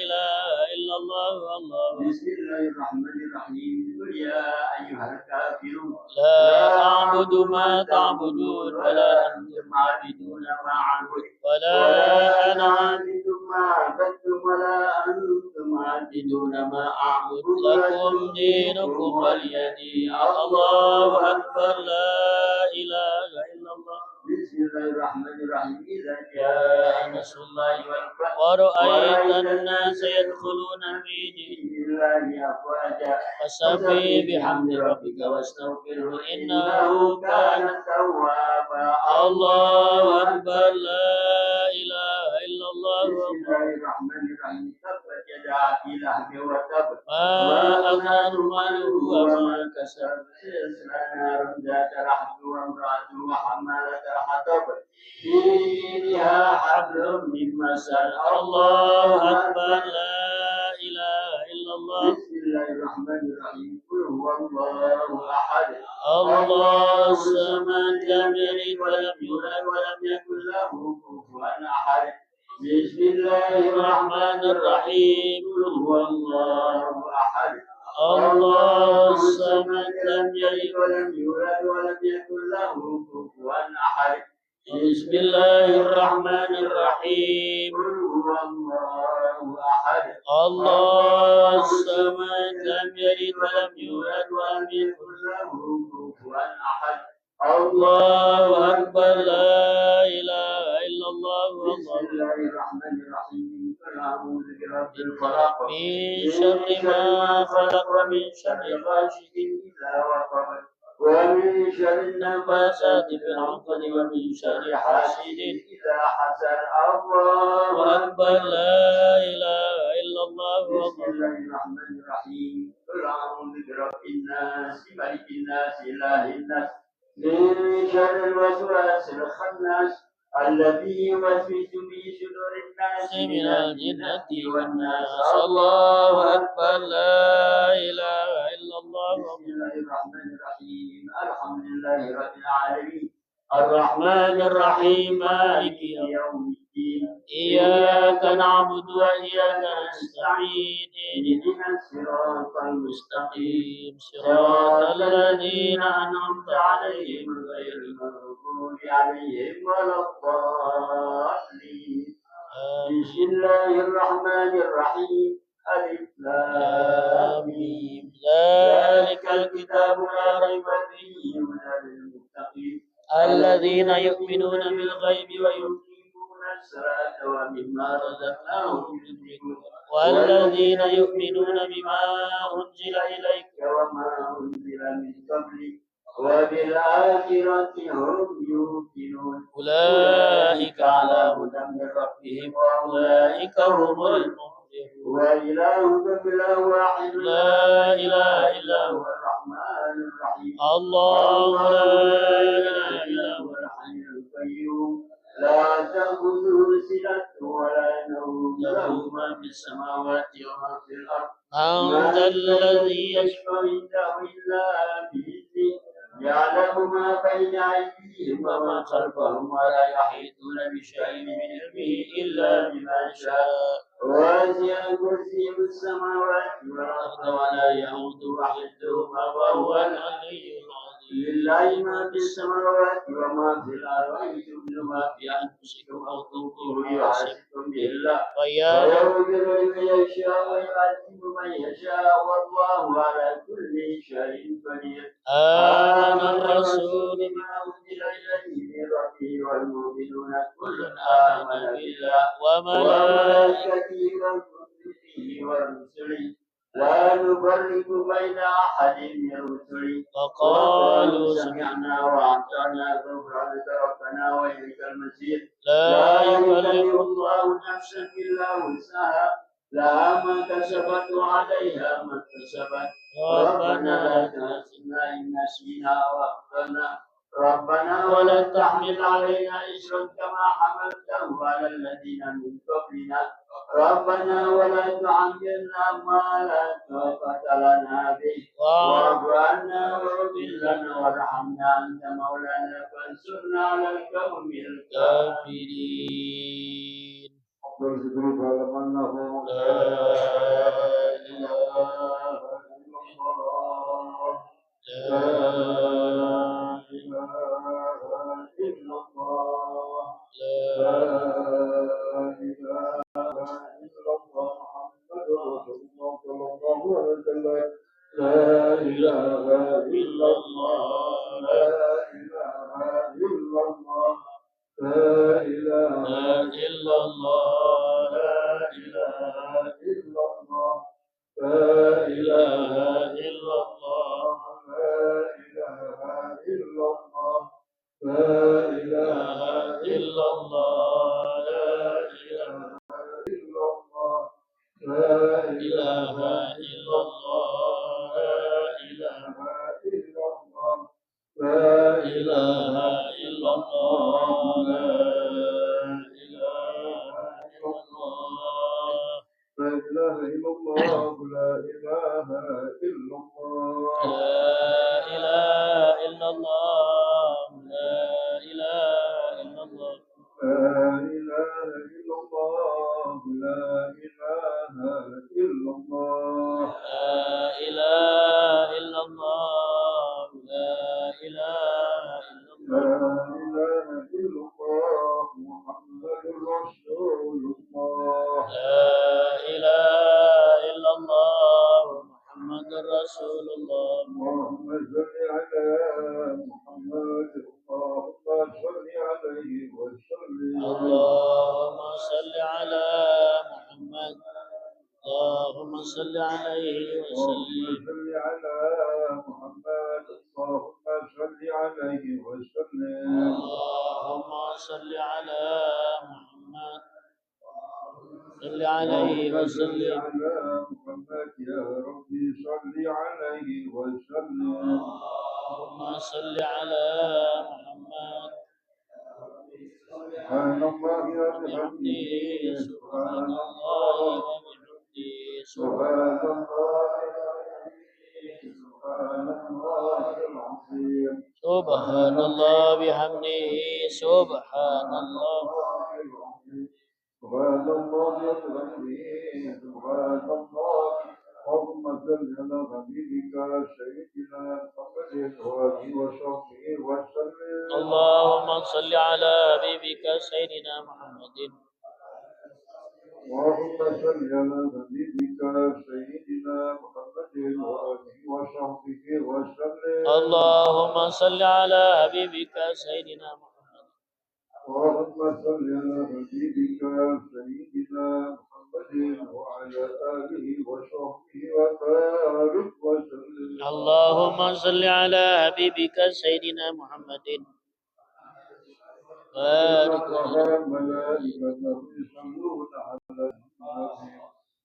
إله إلا الله والله. بسم الله الرحمن الرحيم. قل يا أيها الكافرون لا أعبد ما تعبدون ولا أنتم عابدون ما أعبد ولا أنا عابد ما عبدتم ولا أنتم عابدون ما أعبد لكم دينكم ولي دين. الله أكبر. لا إله إلا الله. بسم الله الرحمن الرحيم. إذا جاء نصر الله والفتح ورأيت الناس يدخلون في دين الله أفواجا فسبح بحمد ربك واستغفره إنه كان توابا. الله أكبر. لا إله إلا الله. بسم الله الرحمن الرحيم. تبت يدا أبي لهب وتب ما أغنى ماله وما كسب سيصلى نارا ذات لهب وامرأته حمالة الحطب في جيدها حبل من مسد. الله أكبر. لا إله إلا الله. بسم الله الرحمن الرحيم. قل هو الله أحد الله الصمد لم يلد ولم يولد ولم يكن له كفوا أحد بسم الله الرحمن الرحيم قل هو الله أحد الله الصمد لم يلد ولم يولد ولم يكن له كفوا أحد بسم الله الرحمن الرحيم قل هو الله أحد الله الصمد لم يلد ولم يولد ولم يكن له كفوا أحد الله أكبر لا إله إلا الله بسم والله الله الرحمن الرحيم قل أعوذ برب الفلق من شر ما خلق ومن شر غاشق إذا وقب ومن شر النفاثات في العقد ومن شر حاسد إذا حسد الله أكبر لا إله إلا الله بسم والله الله الرحمن الرحيم قل أعوذ برب الناس ملك الناس إله الناس من شر الوسواس الخناس الذي يوسوس في صدور الناس من الجنة والناس الله أكبر لا إله إلا الله بسم الله الرحمن الرحيم الحمد لله رب العالمين الرحمن الرحيم مالك يوم الدين إياك نعبد وإياك نستعين اهدنا الصراط المستقيم المستقيم صراط الذين أنعمت عليهم غير المغضوب عليهم ولا الضالين بسم الله الرحمن الرحيم ألف لام ميم ذلك الكتاب لا ريب فيه هدى للمتقين الذين يؤمنون بالغيب ويقيمون الصلاة ومما رزقناهم ينفقون والذين يؤمنون بما أنزل إليك وما أنزل من قبلك وبالآخرة هم يوقنون أولئك على هدى من ربهم وأولئك هم المفلحون وإلهكم إله واحد لا إله إلا هو الرحمن الرحيم الله لا إله إلا هو الحي القيوم لا تأخذه سنة ولا نوم له ما في السماوات وما في الأرض من ذا الذي يشفع عنده إلا بإذنه يعلم ما بين أيديهم وما خلفهم ولا يحيطون بشيء من علمه إلا بما شاء واسع كرسيه السماوات والأرض ولا يئوده حفظهما وهو العلي العظيم لله ما في السماوات وما في الأرض ويتم ما في أنفسكم أو تخفوه يحاسبكم به الله ويغفر لمن يشاء ويعذب من يشاء والله على كل شيء قدير آمن الرسول بما أنزل إليه من ربه والمؤمنون كل آمن بالله وملائكته وكتبه ورسله لا نفرق بين أحد من رسله وقالوا سمعنا وأطعنا غفرانك ربنا وإليك المصير لا يكلف الله نفسا إلا وسعها لها ما كسبت وعليها ما اكتسبت ربنا لا تؤاخذنا إن نسينا وأخطأنا ربنا ولا تحمل علينا إصرا كما حملته على الذين من قبلنا ربنا ولا تحملنا ما لا طاقة لنا به واعف عنا واغفر لنا وارحمنا أنت مولانا فانصرنا على القوم الكافرين لا إله إلا الله لا إله إلا الله لا إله إلا الله محمد رسول الله صلى الله عليه وسلم لا إله إلا الله لا إله إلا الله لا إله إلا الله لا إله إلا الله لا إله إلا الله لا إله إلا الله لا إله إلا الله لا إله إلا الله لا إله إلا الله لا إله إلا الله الله. اللهم صل على محمد اللهم صل عليه وسلم. اللهم صل على محمد اللهم صل عليه اللهم وسلم. صل على محمد اللهم صل عليه وسلم. اللهم صل على محمد صل عليه اللهم صل وسلم. على محمد يا ربي صل عليه وسلم. اللهم صل على محمد سبحان الله وبحمده وبحمده سبحان سبحان الله الله وبحمده سبحان الله سبحان الله العظيم. سبحان الله بحمده سبحان الله. سبحان الله وبحمده سبحان الله. اللهم صل على حبيبك سيدنا محمد وآله وصحبه وسلم. اللهم صل على حبيبك سيدنا محمد. اللهم صل على حبيبك سيدنا محمد وآله وصحبه وسلم. اللهم صل على حبيبك سيدنا محمد. اللهم صل على حبيبك سيدنا محمد وعلى آله وصحبه وبارك وسلم. اللهم صل على حبيبك سيدنا محمد. بارك وسلم. ملائكته يصلون على النبي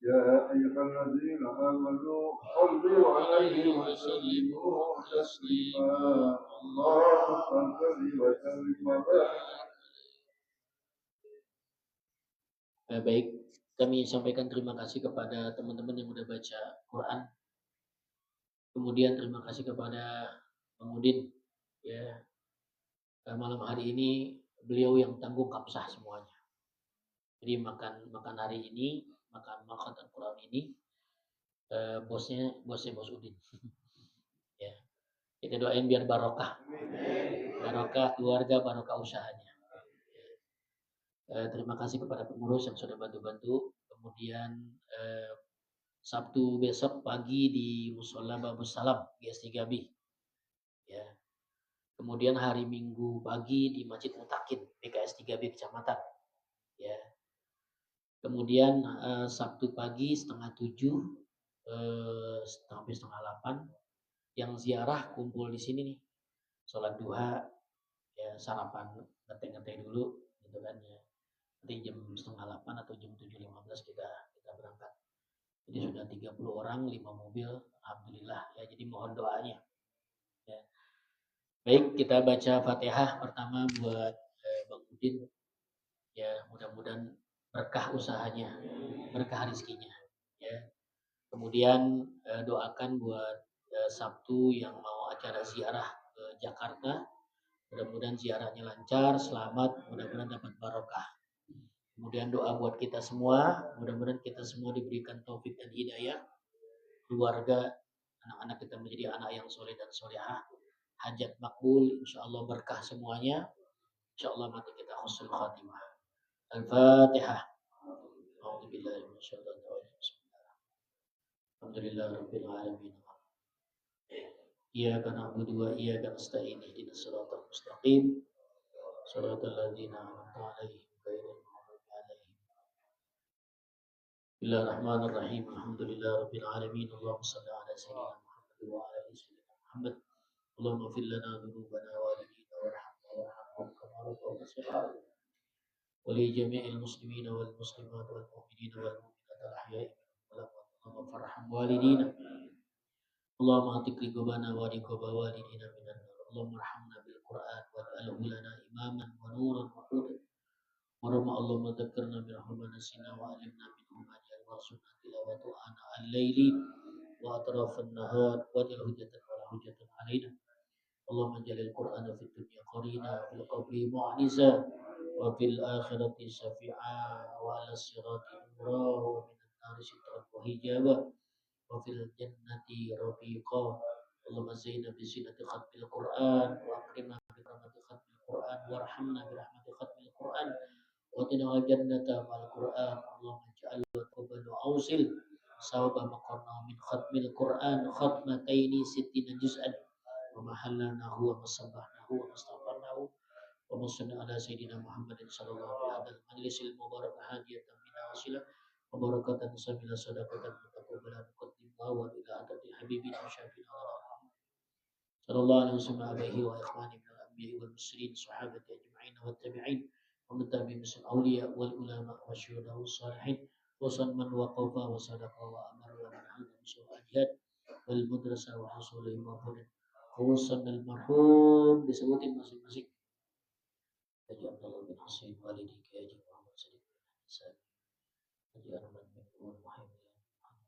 يا أيها الذين آمنوا صلوا عليه وسلموا تسليما. اللهم صل وسلم وبارك. Baik, kami sampaikan terima kasih kepada teman-teman yang sudah baca Quran. Kemudian terima kasih kepada Bang Udin. Ya, malam hari ini beliau yang tanggung kapsah semuanya. Jadi makan hari ini, makan Quran ini, bosnya bos Udin. Ya, kita doain biar barokah keluarga, barokah usahanya. Terima kasih kepada pengurus yang sudah bantu-bantu. Kemudian Sabtu besok pagi di Musola Babus Salam GS3B. Ya. Kemudian hari Minggu pagi di Masjid Mutakin BKS 3B Kecamatan. Ya. Kemudian Sabtu pagi 6:30 sampai 7:30 yang ziarah kumpul di sini nih. Sholat duha, ya sarapan ngeteh-ngeteh dulu gitu kan ya. Nanti jam 7:30 atau jam 7:15 kita berangkat. Jadi sudah 30 orang, 5 mobil, alhamdulillah ya. Jadi mohon doanya. Ya. Baik, kita baca Fatihah pertama buat Bang Udin. Ya, mudah-mudahan berkah usahanya, berkah rezekinya. Ya. Kemudian doakan buat Sabtu yang mau acara ziarah ke Jakarta. Mudah-mudahan ziarahnya lancar, selamat, mudah-mudahan dapat barokah. Kemudian doa buat kita semua, mudah-mudahan kita semua diberikan taufik dan hidayah. Keluarga, anak-anak kita menjadi anak yang soleh dan solehah. Hajat makbul, insya Allah berkah semuanya. Insya Allah mati kita husnul khatimah. Al-Fatihah. A'udzubillahi minasyaitonir rajim. Alhamdulillah rabbil alamin. Iyyaka na'budu wa iyyaka nasta'in. Ihdinas siratal mustaqim. Shiratal ladzina an'amta 'alaihim ghairil maghdubi 'alaihim. Bismillahirrahmanirrahim. Alhamdulillah rabbil alamin. Allahumma shalli ala sayyidina Muhammad wa ala ali sayyidina Muhammad. Allahumma ighfir lana dhunubana wa walidina warhamna warhamhum kama rabbayana shighara. Wa li jami'il muslimina wal muslimat wal mu'minina wal mu'minat al ahya'i minhum wal amwat. Allahumma farham walidina. Allahumma atik riqabana wa riqaba walidina minan nar. Allahumma arhamna bil Qur'an waj'alhu lana imaman wa nuran wa hudan. Warahmah Allahumma dzakirna minhu ma nasina wa 'allimna minhu ma jahilna warzuqna tilawatu ana al-laili wa atrafan nahar waj'al hujjatan wa la hujjatan 'alaina. Allahumma jalil Qur'ana fid dunya qarina fil qabri mu'nisa wa fil akhirati syafi'a wa 'ala sirati nura wa minan nari sitran wa hijaba wa fil jannati rafiqa. Allahumma zayyinna bi zinati khatmil Qur'an wa akrimna bi rahmati khatmil Qur'an warhamna bi rahmati khatmil Qur'an wa qina al jannata ma'al Qur'an. Allahumma ij'alhu qabla ausil sawaba maqarna min khatmil Qur'an khatmataini sittina juz'an wa mahallanahu wa masabbahnahu wa mastaghfarnahu wa masanna ala sayyidina Muhammadin sallallahu alaihi wa majlisil mubarak hadiyatan min wasilah wa barakatan sabila sadaqatan mutaqabbalan qaddimna wa ila hadrati habibina syafina sallallahu alaihi wasallam alaihi wa ikhwani min al-anbiya wal mursalin sahabati ajma'in wa tabi'in wa min tabi'in min awliya wal ulama wa syuhada was salihin wa man waqafa wa sadaqa wa amara wa nahana bisul jihad wal madrasah wa hasuli mafudin khususan al marhum disebutin masing-masing Haji Abdullah bin Husain walidi Haji Muhammad Sadiq bin Hasan Haji Ahmad bin Muhammad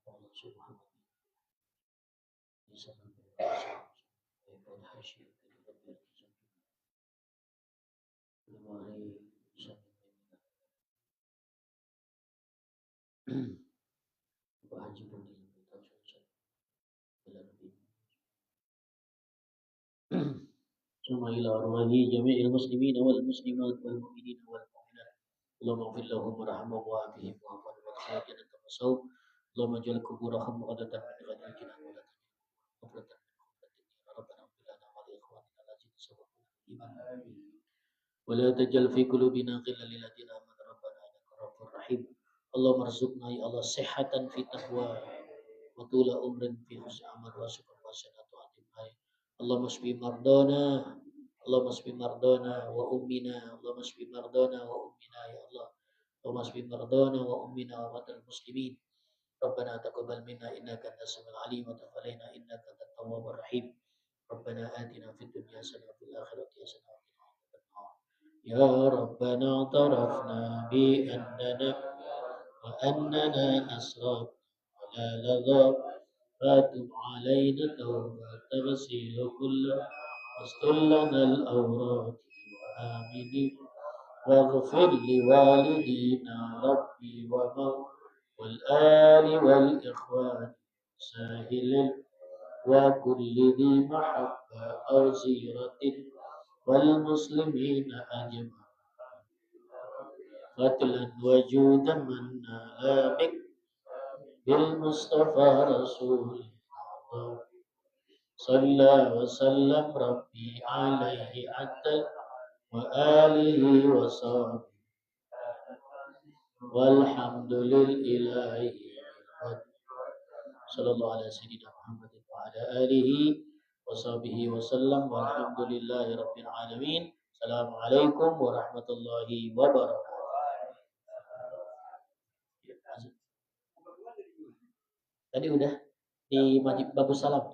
Muhammad Subhanallah bisa bin Hashim bin Lemari Pak Haji Budi ثم إلى أرواح جميع المسلمين والمسلمات والمؤمنين والمؤمنات اللهم اغفر لهم وارحمهم وعافهم واعفهم واغفر جنة المصوب اللهم اجعل قبورهم مغدة من غير الجنان ولا غفرة من ربنا اغفر لنا ولإخواننا الذين سبقونا بالإيمان ولا تجعل في قلوبنا غلا للذين آمنوا ربنا إنك رؤوف رحيم اللهم ارزقنا يا الله صحة في تقوى وطول عمر في حسن عمل وشكر وسنة وعظيم اللهم اشف مرضانا اللهم اشف مرضانا وأمنا اللهم اشف مرضانا وأمنا يا الله اللهم اشف مرضانا وأمنا ومرضى المسلمين ربنا تقبل منا إنك أنت السميع العليم وتب علينا إنك أنت التواب الرحيم ربنا آتنا في الدنيا حسنة وفي الآخرة حسنة وقنا عذاب النار يا ربنا اعترفنا وأننا أسرفنا ولا لظى فاتب علينا توبة تغسل كل واستر لنا الأوراق وآمنين واغفر لوالدينا ربي والآل والإخوان ساهل وكل ذي محبة أو سيرة والمسلمين أجمعين قتلا وجودا من نال بك بالمصطفى رسول الله صلى وسلم ربي عليه عدل وآله وصحبه والحمد لله صلى الله على سيدنا محمد وعلى آله وصحبه وسلم والحمد لله رب العالمين السلام عليكم ورحمة الله وبركاته. Tadi udah di Majid Bagus Salam.